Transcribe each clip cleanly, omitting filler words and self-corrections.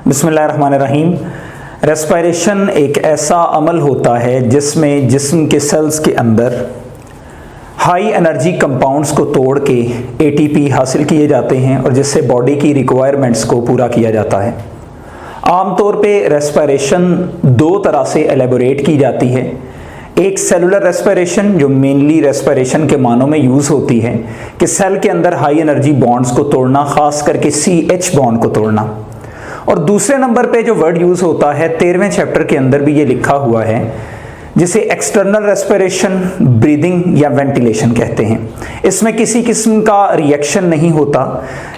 बिस्मिल्लाहिर्रहमानिर्रहीम। रेस्पिरेशन एक ऐसा अमल होता है जिसमें जिस्म के सेल्स के अंदर हाई एनर्जी कंपाउंड्स को तोड़ के एटीपी हासिल किए जाते हैं और जिससे बॉडी की रिक्वायरमेंट्स को पूरा किया जाता है। आमतौर पे रेस्पिरेशन दो तरह से एलेबोरेट की जाती है। एक सेलुलर रेस्पिरेशन जो मेनली रेस्पिरेशन के मानों में यूज़ होती है कि सेल के अंदर हाई एनर्जी बॉन्ड्स को तोड़ना, खास करके CH बॉन्ड को तोड़ना। और दूसरे नंबर पे जो वर्ड यूज़ होता है 13वें चैप्टर के अंदर भी ये लिखा हुआ है, जिसे एक्सटर्नल रेस्पिरेशन, ब्रीदिंग या वेंटिलेशन कहते हैं। इसमें किसी किस्म का रिएक्शन नहीं होता।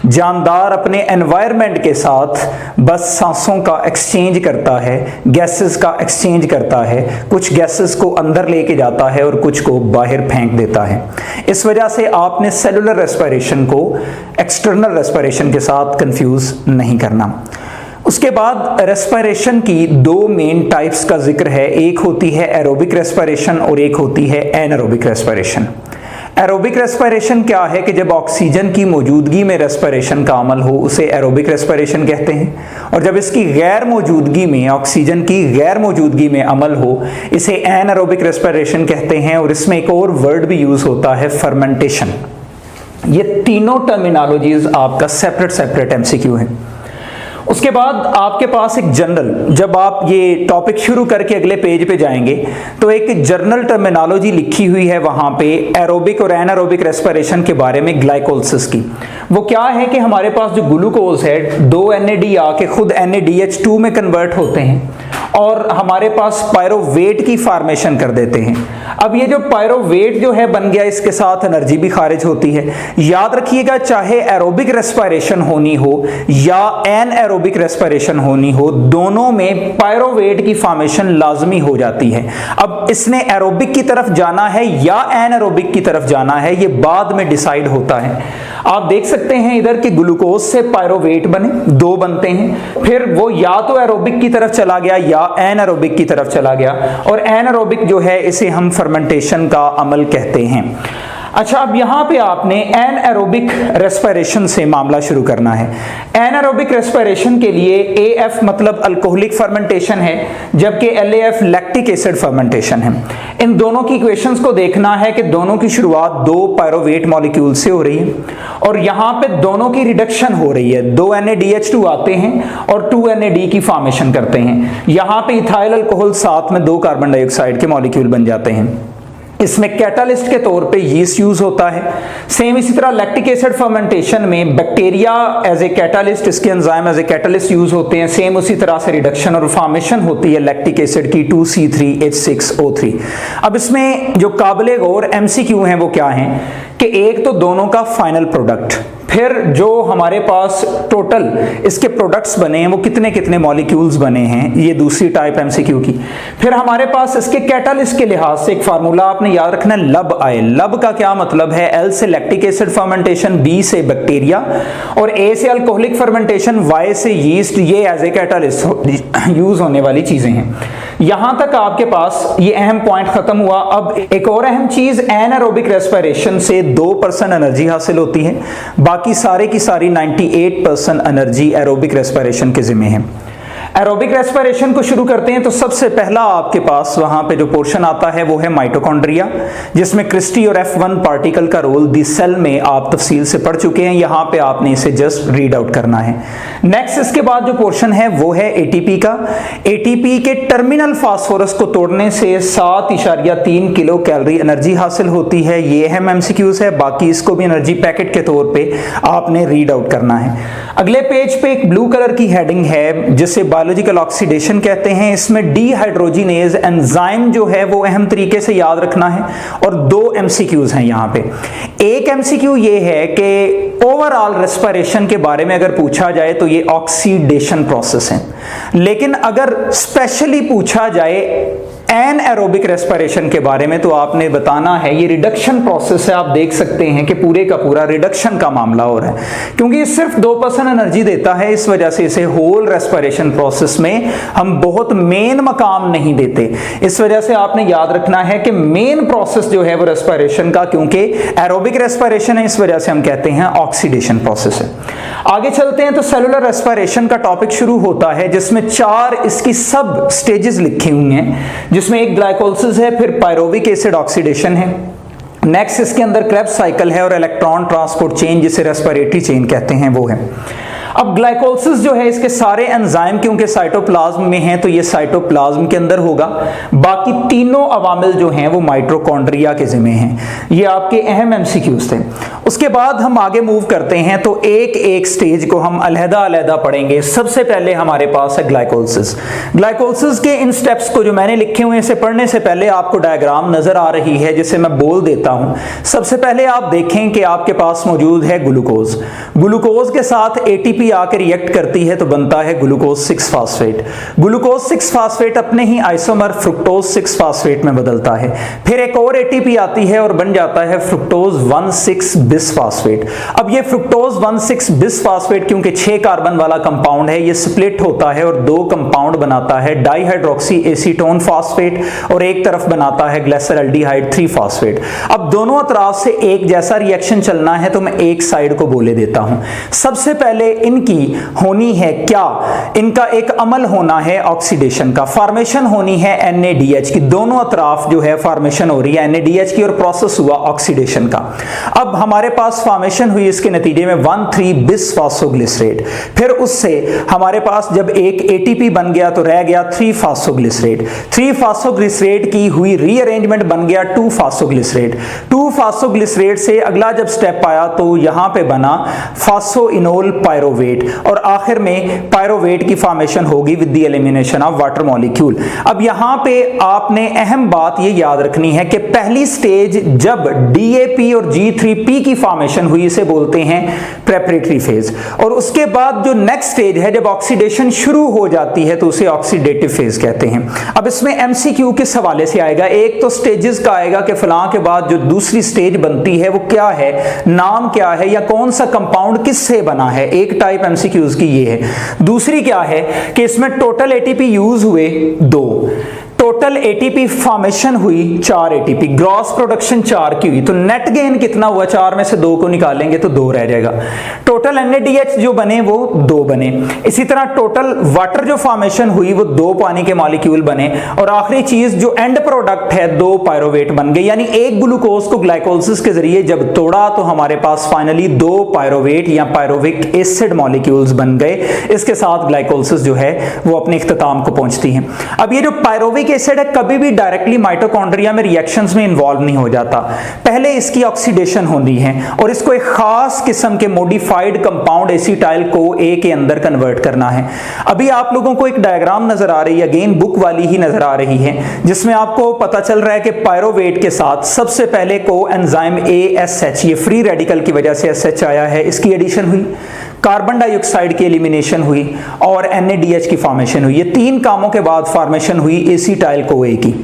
जानदार अपने एनवायरनमेंट के साथ बस सांसों का एक्सचेंज करता है, गैसेस का एक्सचेंज करता है, कुछ गैसेस को अंदर लेके जाता है और कुछ को बाहर फेंक देता है। इस वजह से आपने सेलुलर रेस्पिरेशन को एक्सटर्नल रेस्पिरेशन के साथ कंफ्यूज नहीं करना। उसके बाद रेस्पिरेशन की दो मेन टाइप्स का जिक्र है। एक होती है एरोबिक रेस्पिरेशन और एक होती है एनारोबिक रेस्पिरेशन। एरोबिक रेस्पिरेशन क्या है कि जब ऑक्सीजन की मौजूदगी में रेस्पिरेशन का अमल हो उसे एरोबिक रेस्पिरेशन कहते हैं, और जब इसकी गैर मौजूदगी में, ऑक्सीजन की गैर मौजूदगी में अमल हो, इसे एनारोबिक रेस्पिरेशन कहते हैं। और इसमें एक और वर्ड भी यूज होता है, फर्मेंटेशन। ये तीनों टर्मिनोलॉजीज आपका सेपरेट MCQ है। उसके बाद आपके पास एक जर्नल, जब आप ये टॉपिक शुरू करके अगले पेज पे जाएंगे तो एक जर्नल टर्मिनोलॉजी लिखी हुई है वहां पे एरोबिक और एनारोबिक रेस्पिरेशन के बारे में, ग्लाइकोलिसिस की। वो क्या है कि हमारे पास जो ग्लूकोज है, 2 NAD आके खुद NADH2 में कन्वर्ट होते हैं और हमारे पास पायरोवेट की फॉर्मेशन कर देते हैं। अब ये जो पायरोवेट जो है बन गया, इसके साथ एनर्जी भी खारिज होती है। याद रखिएगा, चाहे एरोबिक रेस्पिरेशन होनी हो या एनारोबिक रेस्पिरेशन होनी हो, दोनों में पायरोवेट की फॉर्मेशन लाजमी हो जाती है। अब इसने एरोबिक की तरफ जाना है या एनारोबिक की तरफ जाना है, ये बाद में डिसाइड होता है। आप देख सकते हैं इधर कि ग्लूकोज से पायरोवेट बने, 2 बनते हैं, फिर वो या तो एरोबिक की तरफ चला गया या एनारोबिक की तरफ चला गया, और एनारोबिक जो है इसे हम फर्मेंटेशन का अमल कहते हैं। अच्छा, अब यहां पे आपने एनारोबिक रेस्पिरेशन से मामला शुरू करना है। एनारोबिक रेस्पिरेशन के लिए AF मतलब अल्कोहलिक फर्मेंटेशन है, जबकि LAF लैक्टिक एसिड फर्मेंटेशन है। इन दोनों की इक्वेशंस को देखना है कि दोनों की शुरुआत 2 पायरोवेट मॉलिक्यूल से हो रही है और यहां पे दोनों की रिडक्शन हो रही है। 2 NADH2 आते हैं और 2 NAD की फॉर्मेशन करते हैं। यहां पे इथाइल अल्कोहल साथ में 2 कार्बन डाइऑक्साइड के मॉलिक्यूल बन जाते हैं। इसमें कैटालिस्ट के तौर पे यीस्ट यूज होता है। सेम इसी तरह लैक्टिक एसिड फर्मेंटेशन में बैक्टीरिया एज ए कैटालिस्ट, इसके enzyme as a catalyst use होते हैं। सेम उसी तरह से रिडक्शन और फॉर्मेशन होती है लैक्टिक एसिड की 2C3H6O3। अब इसमें जो काबिले गौर MCQ हैं वो क्या हैं कि एक तो दोनों का फाइनल प्रोडक्ट, फिर जो हमारे पास टोटल इसके प्रोडक्ट्स बने हैं वो कितने कितने मॉलिक्यूल्स बने हैं, ये दूसरी टाइप MCQ की। फिर हमारे पास इसके कैटालिस्ट के लिहाज से एक फार्मूला आपने याद रखना है, लब आए। लब का क्या मतलब है? L से लैक्टिक एसिड फर्मेंटेशन, B से बैक्टीरिया और A से अल्कोहलिक फर्मेंटेशन, Y से यीस्ट। ये एज ए कैटालिस्ट यूज होने वाली चीजें हैं। यहां तक आपके पास ये अहम पॉइंट खत्म हुआ। अब एक और अहम चीज, एनारोबिक रेस्पिरेशन से 2% एनर्जी हासिल होती है, बाकी सारे की सारी 98% एनर्जी एरोबिक रेस्पिरेशन के जिम्मे है। एरोबिक रेस्पिरेशन को शुरू करते हैं तो सबसे पहला आपके पास वहां पे जो पोर्शन आता है वो है माइटोकॉन्ड्रिया, जिसमें क्रिस्टी और F1 पार्टिकल का रोल दी सेल में आप तफसील से पढ़ चुके हैं। यहां पे आपने इसे जस्ट रीड आउट करना है। नेक्स्ट इसके बाद जो पोर्शन है वो है ATP का। ATP के टर्मिनल फास्फोरस को तोड़ने से 7.3 किलो कैलोरी एनर्जी हासिल होती है। ये अहम MCQs है, बाकी इसको भी एनर्जी पैकेट के तौर पे आपने रीड आउट करना है। अगले पेज पे एक ब्लू कलर की हेडिंग है जिसे बायोलॉजिकल ऑक्सीडेशन कहते हैं। इसमें डीहाइड्रोजिनेज एंजाइम जो है वो अहम तरीके से याद रखना है, और 2 MCQs हैं यहाँ पे। एक MCQ ये है कि ओवरऑल रेस्पिरेशन के बारे में अगर पूछा जाए तो ये ऑक्सीडेशन प्रोसेस है, लेकिन अगर स्पेशली पूछा जाए एनएरोबिक रेस्पिरेशन के बारे में तो आपने बताना है, ये रिडक्शन प्रोसेस है। आप देख सकते हैं कि पूरे का पूरा रिडक्शन का मामला हो रहा है, क्योंकि ये सिर्फ 2% एनर्जी देता है, इस वजह से इसे होल रेस्पिरेशन प्रोसेस में हम बहुत मेन मकाम नहीं देते। इस वजह से आपने याद रखना है कि मेन प्रोसेस जो है वो रेस्पिरेशन का, क्योंकि एरोबिक रेस्पिरेशन है, इस वजह से हम कहते हैं ऑक्सीडेशन प्रोसेस है। आगे चलते हैं तो सेलुलर रेस्पिरेशन का टॉपिक शुरू होता है, जिसमें 4 इसकी सब स्टेजेस लिखी हुई हैं, जिसमें एक ग्लाइकोलिसिस है, फिर पायरोविक एसिड ऑक्सीडेशन है, नेक्स्ट इसके अंदर क्रेब्स साइकिल है, और इलेक्ट्रॉन ट्रांसपोर्ट चेन जिसे रेस्पिरेटरी चेन कहते हैं वो है। अब ग्लाइकोलिसिस जो है, इसके सारे एंजाइम क्योंकि साइटोप्लाज्म में हैं तो ये साइटोप्लाज्म के अंदर होगा। बाकी तीनों अवामिल जो हैं वो माइटोकॉन्ड्रिया के जिम्मे हैं। ये आपके अहम एमसीक्यूज थे। उसके बाद हम आगे मूव करते हैं तो एक एक स्टेज को हम अलहदा पढ़ेंगे। सबसे पहले हमारे पास है ग्लाइकोलिसिस। ग्लाइकोलिसिस के इन स्टेप्स को जो मैंने लिखे हुए हैं, इसे पढ़ने से पहले आपको डायग्राम नजर आ रही है जिसे मैं बोल देता हूं। सबसे पहले आप देखें कि आपके पास मौजूद है ग्लूकोज। ग्लूकोज के साथ एटीपी आकर रिएक्ट करती है तो बनता है ग्लूकोज 6 फास्फेट। ग्लूकोज 6 फास्फेट अपने ही आइसोमर फ्रुक्टोज 6 फास्फेट में बदलता है। फिर एक और एटीपी आती है और बन जाता है फ्रुक्टोज 1,6 बिस फास्फेट। अब ये फ्रुक्टोज 1,6 बिस फास्फेट क्योंकि 6 कार्बन वाला कंपाउंड है, ये स्प्लिट होता है और 2 कंपाउंड बनाता है, डाइहाइड्रोक्सी एसीटोन फास्फेट, और एक तरफ बनाता है ग्लिसरल्डिहाइड 3 फास्फेट। अब दोनों अतराफ से एक जैसा रिएक्शन चलना है तो मैं एक साइड को बोले देता हूं। सबसे पहले इनकी होनी है क्या, इनका एक अमल होना है ऑक्सीडेशन का, फॉर्मेशन होनी है NADH की। दोनों अतराफ जो है फॉर्मेशन हो रही है NADH की और प्रोसेस हुआ ऑक्सीडेशन का। अब हमारे पास फॉर्मेशन हुई, इसके नतीजे में 1,3 बिस फास्फोग्लिसरेट। फिर उससे हमारे पास जब एक ATP बन गया तो रह गया 3 फास्फोग्लिसरेट। 3 फास्फोग्लिसरेट की हुई रीअरेंजमेंट बन गया 2 फास्फोग्लिसरेट। 2 फास्फोग्लिसरेट से अगला जब स्टेप आया तो यहां पे बना फास्फोइनोल पायरोवेट, और आखिर में पायरोवेट की फॉर्मेशन होगी with the elimination of water molecule. अब यहां पे आपने अहम बात ये याद रखनी है कि पहली स्टेज जब DAP और G3P की फॉर्मेशन हुई, इसे बोलते हैं प्रेपरेटरी फेज, और उसके बाद जो नेक्स्ट स्टेज है जब ऑक्सीडेशन शुरू हो जाती है तो उसे ऑक्सीडेटिव फेज कहते हैं। अब इसमें MCQ किस हवाले से आएगा, एक तो स्टेजेस का आएगा कि फलां के बाद जो दूसरी स्टेज बनती है वो क्या है, नाम क्या है, या कौन सा कंपाउंड किससे बना है। एक टाइप MCQs की ये है। दूसरी क्या है कि इसमें टोटल ATP यूज हुए 2, टोटल ATP फॉर्मेशन हुई 4 ATP, ग्रॉस प्रोडक्शन 4 की हुई, तो नेट गेन कितना हुआ, 4 में से 2 को निकालेंगे तो 2 रह जाएगा। टोटल NADH जो बने वो 2 बने। इसी तरह टोटल वाटर जो फॉर्मेशन हुई वो 2 पानी के मॉलिक्यूल बने, और आखिरी चीज जो एंड प्रोडक्ट है 2 पायरोवेट बन गए। यानी एक ग्लूकोज को ग्लाइकोलिसिस के जरिए जब तोड़ा तो हमारे पास फाइनली 2 पायरोवेट या पायरोविक एसिड मॉलिक्यूल्स बन गए। इसके साथ ग्लाइकोलिसिस जो है वो अपने इख्तिताम को पहुंचती है। अब ये जो पायरोविक एसिड है कभी भी डायरेक्टली माइटोकॉन्ड्रिया में रिएक्शंस में इन्वॉल्व नहीं हो जाता, पहले इसकी ऑक्सीडेशन होनी है और इसको एक खास किस्म के modified compound acetyl co A के अंदर कन्वर्ट करना है। अभी आप लोगों को एक डायग्राम नजर आ रही है, अगेन बुक वाली ही नजर आ रही है, जिसमें आपको पता चल रहा है कि पायरोवेट के साथ सबसे पहले को एंजाइम ASH, ये फ्री रेडिकल की वजह से SH आया है, इसकी एडिशन हुई, कार्बन डाइऑक्साइड की एलिमिनेशन हुई और NADH की फॉर्मेशन हुई। ये 3 कामों के बाद फॉर्मेशन हुई एसिटाइल CoA की।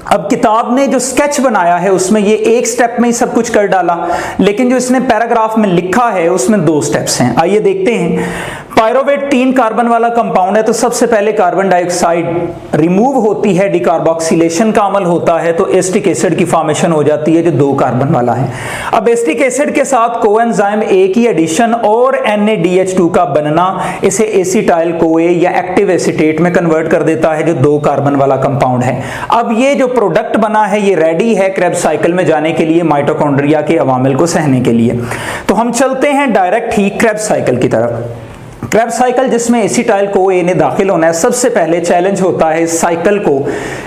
अब किताब ने जो स्केच बनाया है उसमें ये एक स्टेप में ही सब कुछ कर डाला, लेकिन जो इसने पैराग्राफ में लिखा है उसमें 2 स्टेप्स हैं। आइए देखते हैं। पायरोवेट 3 कार्बन वाला कंपाउंड है, तो सबसे पहले कार्बन डाइऑक्साइड रिमूव होती है, डिकार्बोक्सिलेशन का अमल होता है तो एस्टिक एसिड की फॉर्मेशन हो जाती है जो 2 कार्बन वाला है। अब एस्टिक एसिड के साथ कोएंजाइम A की एडिशन और NADH2 का बनना इसे एसिटाइल CoA या एक्टिव एसीटेट में कन्वर्ट कर देता है जो 2 कार्बन वाला कंपाउंड है। अब ये जो प्रोडक्ट बना है ये रेडी है क्रेब्स साइकिल में जाने के लिए, माइटोकॉन्ड्रिया के अवामिल को सहने के लिए। तो हम चलते हैं डायरेक्ट ही क्रेब्स साइकिल की तरफ। क्रेब्स साइकिल जिसमें एसिटाइल CoA ने दाखिल होना है, सबसे पहले चैलेंज होता है इस साइकिल को,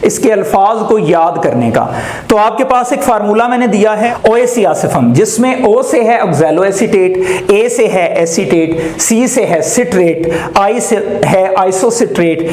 इसके अल्फाज को याद करने का। तो आपके पास एक फार्मूला मैंने दिया है OACiacifum, जिसमें O से है ऑक्सैलो एसीटेट, A से है एसीटेट, C से है सिट्रेट, I से है आइसोसिट्रेट,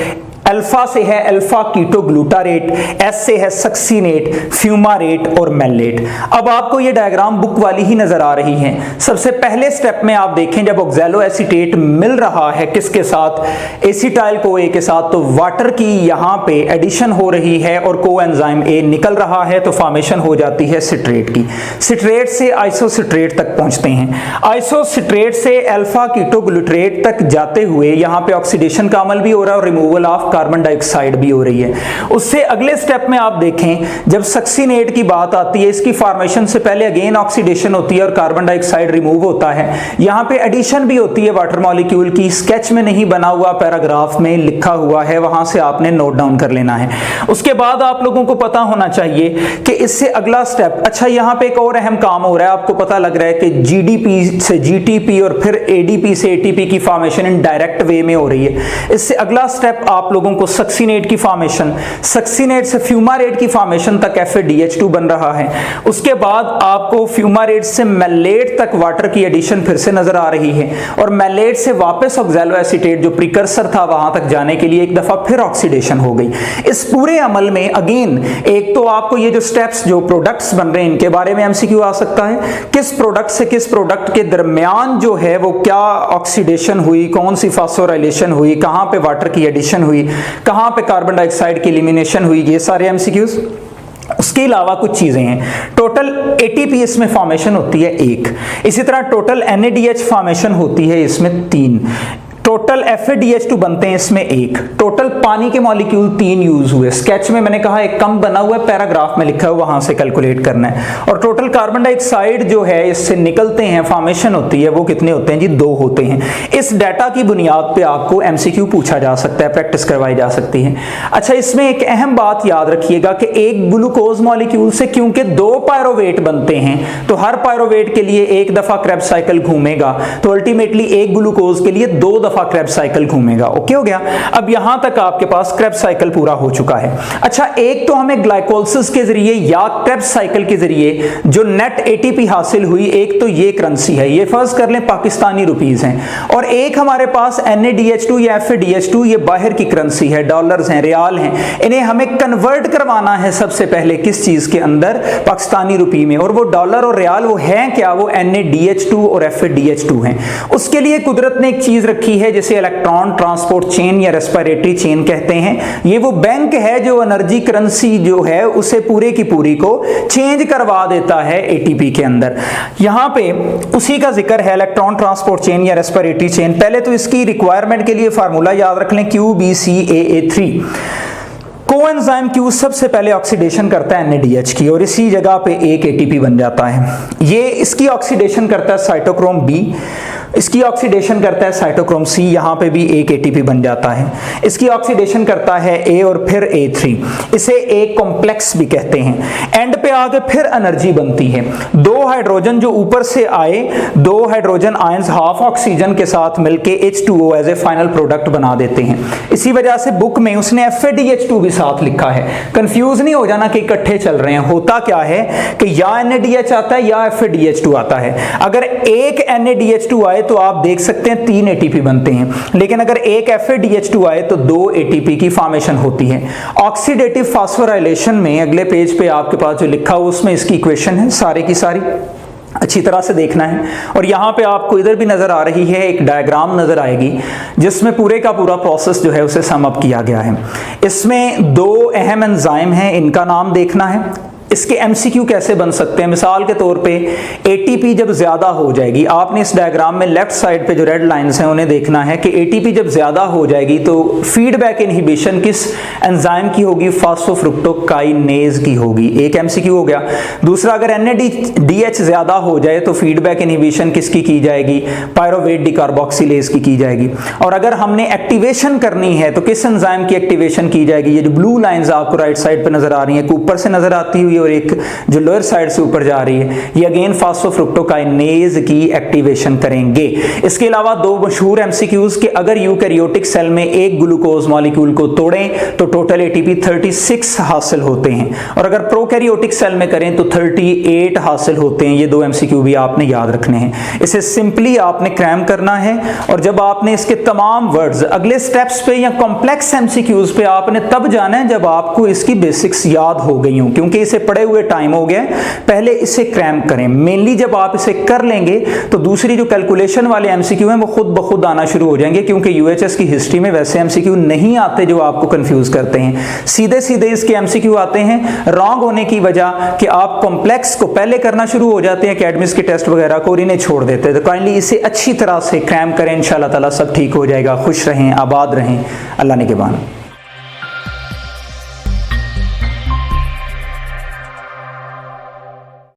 अल्फा से है अल्फा कीटोग्लूटारेट, एस से है सक्सीनेट, फ्यूमारेट और मैलेट। अब आपको ये डायग्राम बुक वाली ही नजर आ रही है। सबसे पहले स्टेप में आप देखें जब ऑक्सैलोएसीटेट मिल रहा है किसके साथ, एसिटाइल कोए के साथ, तो वाटर की यहां पे एडिशन हो रही है और कोएंजाइम ए निकल रहा है, तो फॉर्मेशन हो जाती है सिट्रेट की। सिट्रेट से आइसोसिट्रेट तक पहुंचते हैं, आइसोसिट्रेट से अल्फा कीटोग्लूटारेट तक जाते हुए यहां पे ऑक्सीडेशन का अमल भी हो रहा है और रिमूवल ऑफ कार्बन डाइऑक्साइड भी हो रही है। उससे अगले स्टेप में आप देखें जब सक्सीनेट की बात आती है, इसकी फॉर्मेशन से पहले अगेन ऑक्सीडेशन होती है और कार्बन डाइऑक्साइड रिमूव होता है। यहां पे एडिशन भी होती है वाटर मॉलिक्यूल की, स्केच में नहीं बना हुआ, पैराग्राफ में लिखा हुआ है, वहां से आपने नोट डाउन कर लेना है। उसके बाद आप लोगों को पता होना चाहिए कि इससे अगला स्टेप, अच्छा यहां पे एक और अहम काम हो रहा है, आपको पता लग रहा है कि जीडीपी से जीटीपी और फिर एडीपी से एटीपी की फॉर्मेशन इन डायरेक्ट वे में हो रही है। इससे अगला स्टेप आप लोगों को सक्सीनेट की फॉर्मेशन, सक्सीनेट से फ्यूमारेट की फॉर्मेशन तक FADH2 बन रहा है। उसके बाद आपको फ्यूमारेट से मैलेट तक वाटर की एडिशन फिर से नजर आ रही है और मैलेट से वापस ऑक्सैलोएसीटेट जो प्रिकर्सर था वहां तक जाने के लिए एक दफा फिर ऑक्सीडेशन हो गई। इस पूरे अमल में अगेन एक तो आपको ये जो स्टेप्स जो प्रोडक्ट्स बन रहे हैं इनके बारे में MCQ आ सकता है, किस प्रोडक्ट से किस प्रोडक्ट के दरमियान जो है वो क्या ऑक्सीडेशन हुई, कौन सी फॉस्फोराइलेशन हुई, कहां पे वाटर की एडिशन हुई, कहां पे कार्बन डाइऑक्साइड की एलिमिनेशन हुई, ये सारे MCQs। उसके अलावा कुछ चीजें हैं, टोटल ATP इसमें फॉर्मेशन होती है 1, इसी तरह टोटल NADH फॉर्मेशन होती है इसमें 3, टोटल FADH2 बनते हैं इसमें 1, टोटल पानी के मॉलिक्यूल 3 यूज हुए। स्केच में मैंने कहा एक कम बना हुआ है, पैराग्राफ में लिखा है वहां से कैलकुलेट करना है। और टोटल कार्बन डाइऑक्साइड जो है इससे निकलते हैं, फॉर्मेशन होती है, वो कितने होते हैं जी, 2 होते हैं। इस डाटा की बुनियाद पे आपको MCQ पूछा जा सकता है, प्रैक्टिस करवाई जा सकती है। अच्छा इसमें एक अहम बात याद रखिएगा कि एक ग्लूकोज मॉलिक्यूल से क्योंकि 2 पायरोवेट बनते हैं तो हर पायरोवेट के लिए एक दफा क्रेब्स साइकिल घूमेगा, तो अल्टीमेटली एक ग्लूकोज के लिए 2 दफा क्रेब्स साइकिल घूमेगा। ओके हो गया। अब यहां तक आपके पास क्रेब्स साइकिल पूरा हो चुका है। अच्छा एक तो हमें ग्लाइकोलिसिस के जरिए या क्रेब्स साइकिल के जरिए जो नेट ATP हासिल हुई, एक तो ये करेंसी है, ये फर्ज कर लें पाकिस्तानी रुपीस हैं, और एक हमारे पास NADH2 या FADH2 ये बाहर की करेंसी है, डॉलर्स हैं, रियाल हैं। इन्हें हमें कन्वर्ट करवाना है सबसे पहले किस चीज के अंदर, पाकिस्तानी रुपी में, और वो डॉलर और रियाल वो हैं क्या, वो NADH2 और FADH2 हैं। उसके लिए कुदरत ने एक चीज रखी है जिसे इलेक्ट्रॉन ट्रांसपोर्ट चेन या रेस्पिरेटरी चेन कहते हैं। ये वो बैंक है जो एनर्जी करेंसी जो है उसे पूरे की पूरी को चेंज करवा देता है ATP के अंदर। यहां पे उसी का जिक्र है, इलेक्ट्रॉन ट्रांसपोर्ट चेन या रेस्पिरेटरी चेन। पहले तो इसकी रिक्वायरमेंट के लिए फार्मूला याद रख लें, QBCAA3। कोएंजाइम Q सबसे पहले ऑक्सीडेशन करता है NADH की और इसी जगह पे एक ATP बन जाता है। ये इसकी ऑक्सीडेशन करता है साइटोक्रोम B, इसकी ऑक्सीडेशन करता है साइटोक्रोम C, यहां पे भी एक ATP बन जाता है। इसकी ऑक्सीडेशन करता है A और फिर A3, इसे एक कॉम्प्लेक्स भी कहते हैं। एंड पे आके फिर एनर्जी बनती है, 2 हाइड्रोजन जो ऊपर से आए, 2 हाइड्रोजन आयंस हाफ ऑक्सीजन के साथ मिलके H2O as A final product बना देते हैं। इसी वजह से बुक में उसने FADH2 भी साथ लिखा है, कंफ्यूज नहीं हो जाना कि इकट्ठे चल रहे हैं। होता क्या है कि या NADH आता है या FADH2 आता है। अगर एक NADH2 आए तो आप देख सकते हैं 3 ATP बनते हैं, लेकिन अगर एक FADH2 आए तो 2 ATP की फॉर्मेशन होती है। ऑक्सीडेटिव फास्फोराइलेशन में अगले पेज पे आपके पास जो लिखा हुआ उसमें इसकी इक्वेशन है, सारी की सारी अच्छी तरह से देखना है। और यहाँ पे आपको इधर भी नजर आ रही है, एक डायग्राम नजर आएगी जिसमें पूरे का पूरा प्रोसेस जो है उसे सम अप किया गया है। इसमें 2 अहम एंजाइम हैं, इनका नाम देखना है। इसके MCQ कैसे बन सकते हैं, मिसाल के तौर पे ATP जब ज्यादा हो जाएगी, आपने इस डायग्राम में लेफ्ट साइड पे जो रेड लाइंस हैं उन्हें देखना है कि ATP जब ज्यादा हो जाएगी तो फीडबैक इनहिबिशन किस एंजाइम की होगी, फास्फोफ्रुक्टोकाइनेज की होगी। एक MCQ हो गया। दूसरा, अगर NADH ज्यादा हो जाए तो फीडबैक इनहिबिशन किसकी की जाएगी, पायरोवेट डिकार्बोक्सिलेज की जाएगी। और अगर हमने एक्टिवेशन करनी है तो किस एंजाइम की एक्टिवेशन की जाएगी, ये जो ब्लू लाइंस आपको राइट साइड पे नजर आ रही है, ऊपर से नजर आती हुई है और एक जो लोअर साइड से ऊपर जा रही है, ये अगेन फास्फोफ्रुक्टोकाइनेज की एक्टिवेशन करेंगे। इसके अलावा दो मशहूर एमसीक्यूज कि अगर यूकैरियोटिक सेल में एक ग्लूकोज मॉलिक्यूल को तोड़ें तो टोटल एटीपी 36 हासिल होते हैं, और अगर प्रोकैरियोटिक सेल में करें तो 38 हासिल होते हैं। ये दो एमसीक्यू भी आपने याद रखने हैं। इसे सिंपली आपने क्रैम करना है, और जब आपने इसके तमाम वर्ड्स अगले स्टेप्स पे या कॉम्प्लेक्स एमसीक्यूज पे आपने तब जाना है जब आपको इसकी बेसिक्स याद हो गई हो, क्योंकि इसे पढ़े हुए टाइम हो गया। पहले इसे क्रैम करें। मेनली जब आप इसे कर लेंगे तो दूसरी जो कैलकुलेशन वाले एमसीक्यू हैं वो खुद ब खुद आना शुरू हो जाएंगे, क्योंकि यूएचएस की हिस्ट्री में वैसे एमसीक्यू नहीं आते जो आपको कंफ्यूज करते हैं। सीधे सीधे इसके एमसीक्यू आते हैं, रॉन्ग होने की वजह कि आप कॉम्प्लेक्स को पहले करना शुरू हो जाते हैं एकेडमिक्स के टेस्ट वगैरह को, और इन्हें छोड़ देते हैं। तो काइंडली इसे अच्छी तरह से क्रैम करें, इंशाल्लाह ताला सब ठीक हो जाएगा। खुश रहें, आबाद रहें, अल्लाह ने के बान।